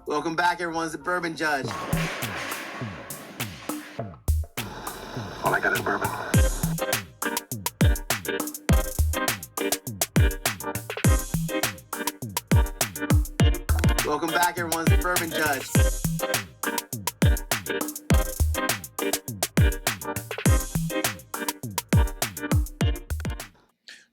Welcome back, everyone. It's the Bourbon Judge. All I got is bourbon. Welcome back, everyone. It's the Bourbon Judge.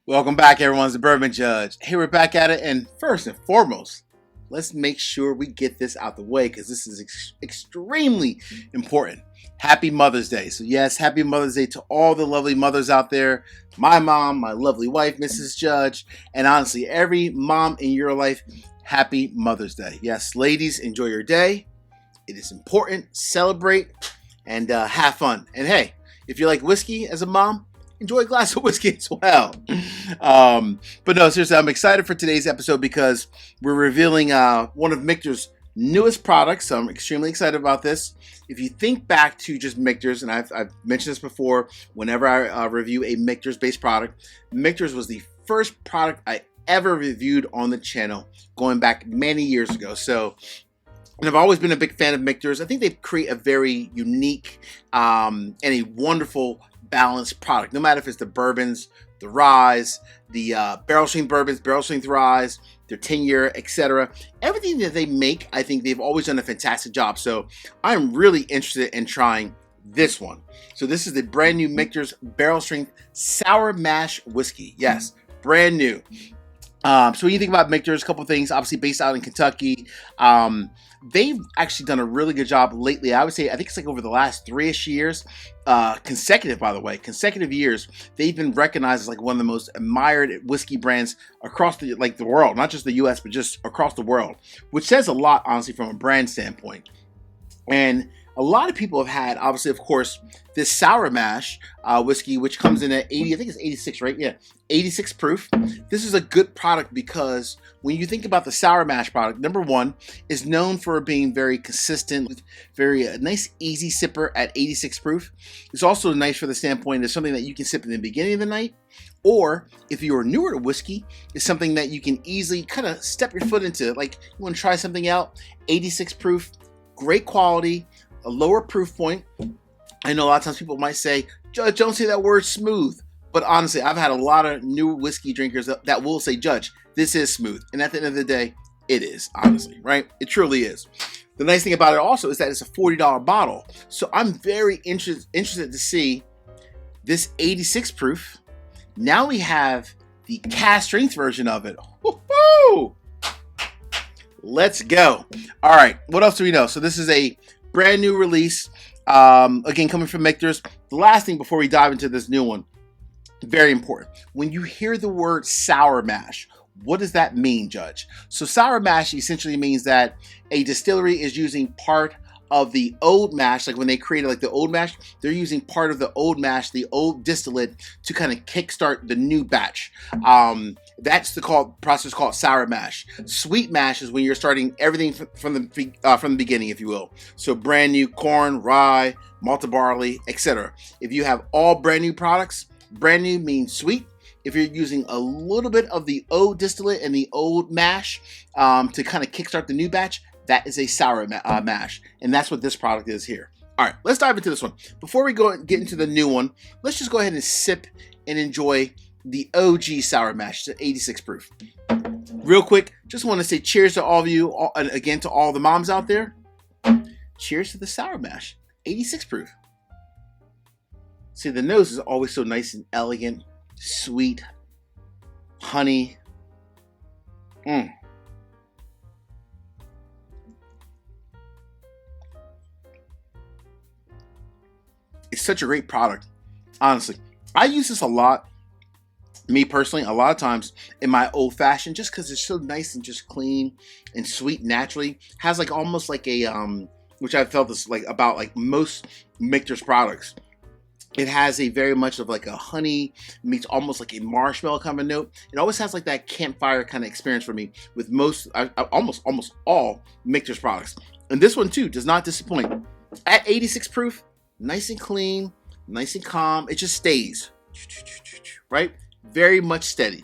Welcome back, everyone. It's the Bourbon Judge. Hey, we're back at it, and first and foremost, let's make sure we get this out the way because this is extremely important. Happy Mother's Day. So yes, happy Mother's Day to all the lovely mothers out there. My mom, my lovely wife, Mrs. Judge, and honestly, every mom in your life, happy Mother's Day. Yes, ladies, enjoy your day. It is important. Celebrate and have fun. And hey, if you like whiskey as a mom, enjoy a glass of whiskey as well. But no, seriously, I'm excited for today's episode because we're revealing one of Michter's newest products. So I'm extremely excited about this. If you think back to just Michter's, and I've mentioned this before, whenever I review a Michter's based product, Michter's was the first product I ever reviewed on the channel going back many years ago. So, and I've always been a big fan of Michter's. I think they create a very unique and a wonderful balanced product, no matter if it's the bourbons, the ryes, the barrel strength bourbons, barrel strength ryes, their 10-year, etc. Everything that they make, I think they've always done a fantastic job. So I'm really interested in trying this one. So this is the brand new Michter's barrel strength sour mash whiskey. Yes, brand new. So when you think about Michter's, a couple things, obviously based out in Kentucky. They've actually done a really good job lately. I would say, I think it's like over the last 3-ish years, consecutive years, they've been recognized as like one of the most admired whiskey brands across the world, not just the US, but just across the world, which says a lot, honestly, from a brand standpoint. And a lot of people have had, obviously, of course, this sour mash whiskey, which comes in at 80, I think it's 86, right? Yeah, 86 proof. This is a good product because when you think about the sour mash product, number one, is known for being very consistent, very nice, easy sipper at 86 proof. It's also nice for the standpoint of something that you can sip in the beginning of the night, or if you're newer to whiskey, it's something that you can easily kind of step your foot into. Like, you want to try something out, 86 proof, great quality, a lower proof point. I know a lot of times people might say, Judge, don't say that word smooth. But honestly, I've had a lot of new whiskey drinkers that will say, Judge, this is smooth. And at the end of the day, it is, honestly, right? It truly is. The nice thing about it also is that it's a $40 bottle. So I'm very interested to see this 86 proof. Now we have the cast strength version of it. Woo-hoo! Let's go. All right, what else do we know? So this is a brand new release. Again, coming from Michter's. The last thing before we dive into this new one, very important. When you hear the word sour mash, what does that mean, Judge? So sour mash essentially means that a distillery is using part of the old mash, like when they created like the old mash, they're using part of the old mash, the old distillate, to kind of kickstart the new batch. That's the process called sour mash. Sweet mash is when you're starting everything from the beginning, if you will. So brand new corn, rye, malted barley, etc. If you have all brand new products, brand new means sweet. If you're using a little bit of the old distillate and the old mash to kind of kickstart the new batch, that is a sour mash, and that's what this product is here. All right, let's dive into this one. Before we get into the new one, let's just go ahead and sip and enjoy the OG sour mash. It's 86 proof. Real quick, just want to say cheers to all of you, and again to all the moms out there. Cheers to the sour mash, 86 proof. See, the nose is always so nice and elegant, sweet, honey. It's such a great product, honestly. I use this a lot, me personally, a lot of times in my old fashioned, just because it's so nice and just clean and sweet naturally. Has like almost like a, which I felt this like about like most Michter's products. It has a very much of like a honey meets almost like a marshmallow kind of note. It always has like that campfire kind of experience for me with almost all Michter's products. And this one too does not disappoint. At 86 proof, nice and clean, nice and calm. It just stays, right? Very much steady.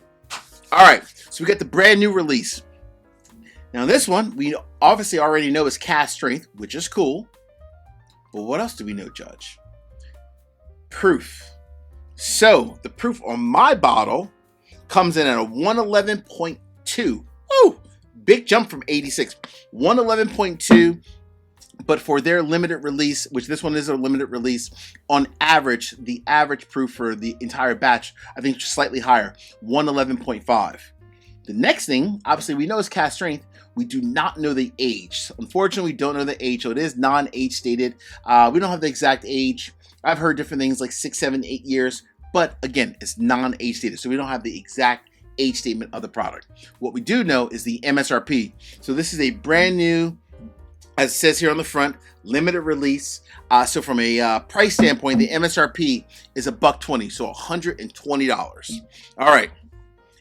All right, so we got the brand new release. Now this one, we obviously already know is cask strength, which is cool. But what else do we know, Judge? Proof. So the proof on my bottle comes in at a 111.2. Woo! Big jump from 86. 111.2. But for their limited release, which this one is a limited release, on average, the average proof for the entire batch, I think slightly higher, 111.5. The next thing, obviously, we know is cask strength. We do not know the age. Unfortunately, we don't know the age, so it is non-age stated. We don't have the exact age. I've heard different things like 6, 7, 8 years, but again, it's non-age stated, so we don't have the exact age statement of the product. What we do know is the MSRP. So this is a brand new, as it says here on the front, limited release. So from a price standpoint, the MSRP is $120, so $120. All right,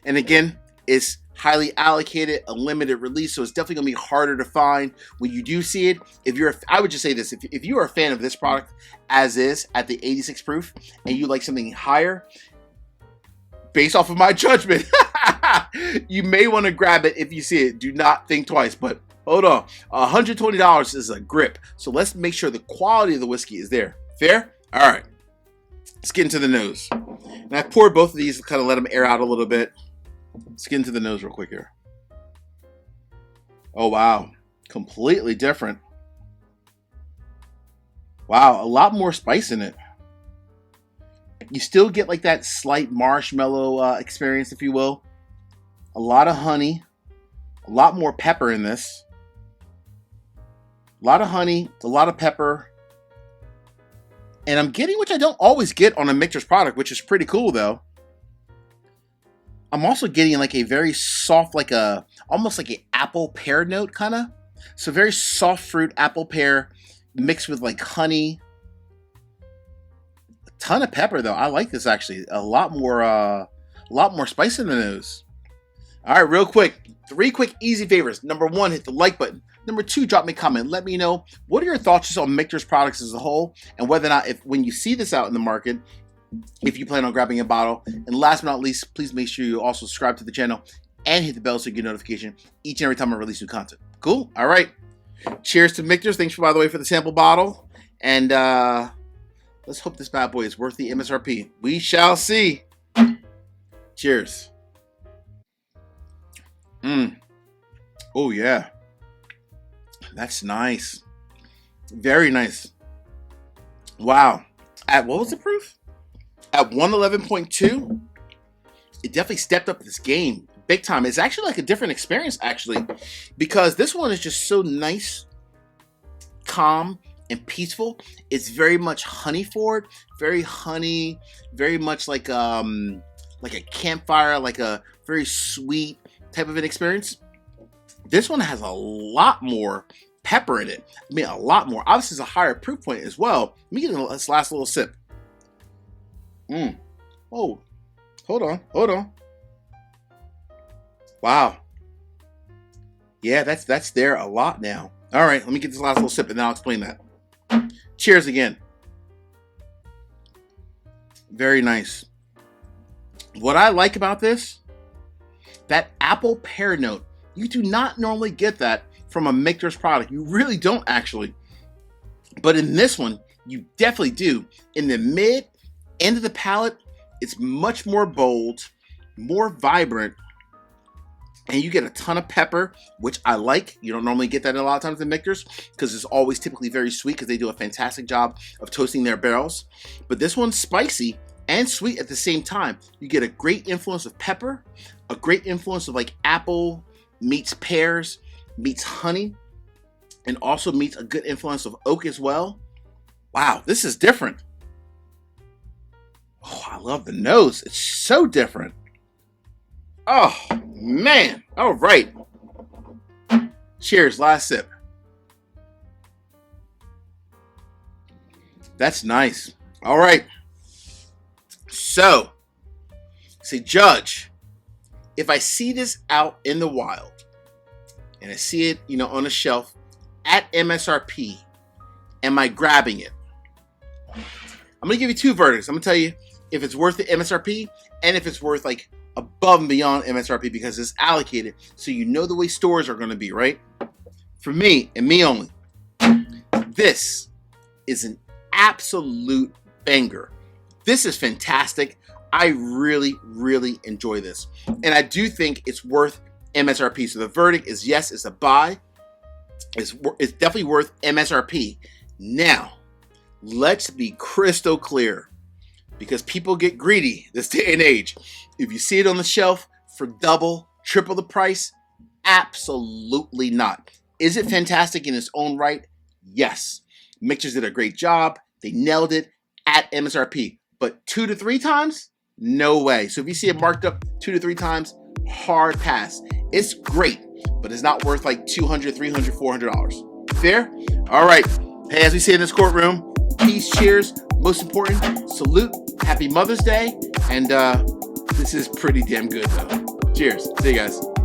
and again, it's highly allocated, a limited release, so it's definitely gonna be harder to find when you do see it. If you're, I would just say this: if you are a fan of this product as is at the 86 proof, and you like something higher, based off of my judgment, you may want to grab it if you see it. Do not think twice. But hold on, $120 is a grip, so let's make sure the quality of the whiskey is there. Fair? All right, let's get into the nose. And I poured both of these to kind of let them air out a little bit. Let's get into the nose real quick here. Oh, wow. Completely different. Wow, a lot more spice in it. You still get like that slight marshmallow experience, if you will. A lot of honey. A lot more pepper in this. A lot of honey. A lot of pepper. And I'm getting, which I don't always get on a Michter's product, which is pretty cool though. I'm also getting like a very soft, like a, almost like an apple pear note kind of. So very soft fruit apple pear mixed with like honey. A ton of pepper though. I like this actually. A lot more spice in the nose. All right, real quick. 3 quick, easy favors. Number 1, hit the like button. Number 2, drop me a comment. Let me know what are your thoughts just on Michter's products as a whole, and whether or not, if when you see this out in the market, if you plan on grabbing a bottle. And last but not least, please make sure you also subscribe to the channel and hit the bell so you get notification each and every time I release new content. Cool? All right. Cheers to Michter's. Thanks, by the way, for the sample bottle. And let's hope this bad boy is worth the MSRP. We shall see. Cheers. Oh, yeah. That's nice. Very nice. Wow. At what was the proof? At 111.2, it definitely stepped up this game big time. It's actually like a different experience, actually, because this one is just so nice, calm, and peaceful. It's very much honey forward, very honey, very much like a campfire, like a very sweet type of an experience. This one has a lot more pepper in it. I mean, a lot more. Obviously, it's a higher proof point as well. Let me get this last little sip. Oh, hold on. Wow. Yeah, that's there a lot now. All right, let me get this last little sip and then I'll explain that. Cheers again. Very nice. What I like about this, that apple pear note, you do not normally get that from a Michter's product. You really don't, actually. But in this one, you definitely do. In the mid end of the palate, it's much more bold, more vibrant, and you get a ton of pepper, which I like. You don't normally get that a lot of times in Michter's because it's always typically very sweet because they do a fantastic job of toasting their barrels. But this one's spicy and sweet at the same time. You get a great influence of pepper, a great influence of like apple meets pears, meets honey, and also meets a good influence of oak as well. Wow, this is different. Oh, I love the nose. It's so different. Oh, man. All right. Cheers. Last sip. That's nice. All right. So, say, Judge, if I see this out in the wild and I see it, on a shelf at MSRP, am I grabbing it? I'm going to give you 2 verdicts. I'm going to tell you if it's worth the MSRP and if it's worth like above and beyond MSRP because it's allocated, so you know the way stores are going to be, right? For me, and me only, this is an absolute banger. This is fantastic. I really, really enjoy this. And I do think it's worth MSRP. So the verdict is yes, it's a buy. It's definitely worth MSRP. Now, let's be crystal clear, because people get greedy this day and age. If you see it on the shelf for double, triple the price, absolutely not. Is it fantastic in its own right? Yes. Michters did a great job. They nailed it at MSRP. But 2 to 3 times? No way. So if you see it marked up 2 to 3 times, hard pass. It's great, but it's not worth like $200, $300, $400. Fair? All right. Hey, as we say in this courtroom, peace, cheers. Most important, salute. Happy Mother's Day. And this is pretty damn good, though. Cheers. See you guys.